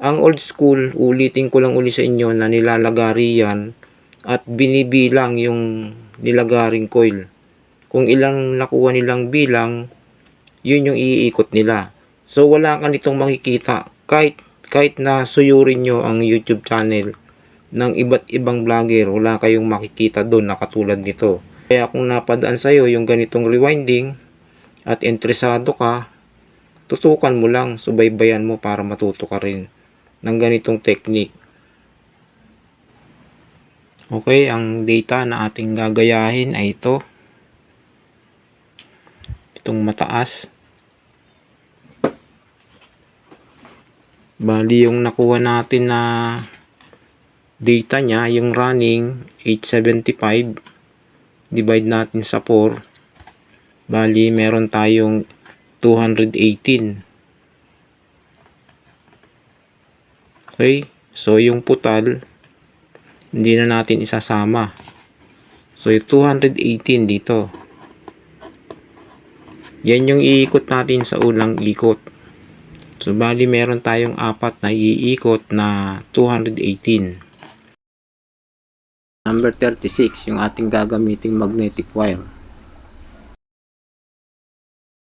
Ang old school, ulitin ko lang uli sa inyo na nilalagari yan at binibilang yung nilagaring coil. Kung ilang nakuha nilang bilang, yun yung iikot nila. So wala ka nitong makikita kahit na suyurin nyo ang YouTube channel ng iba't ibang vlogger, wala kayong makikita doon na katulad nito. Kaya kung napadaan sa'yo yung ganitong rewinding at interesado ka, tutukan mo lang, subaybayan mo para matuto ka rin ng ganitong technique. Okay, ang data na ating gagayahin ay itong mataas. Bali yung nakuha natin na data nya, yung running 875, divide natin sa 4, bali meron tayong 218. Okay, so yung putal hindi na natin isasama. So yung 218 dito, yan yung iikot natin sa unang ikot. So bali meron tayong apat na iikot na 218. Number 36 yung ating gagamiting magnetic wire.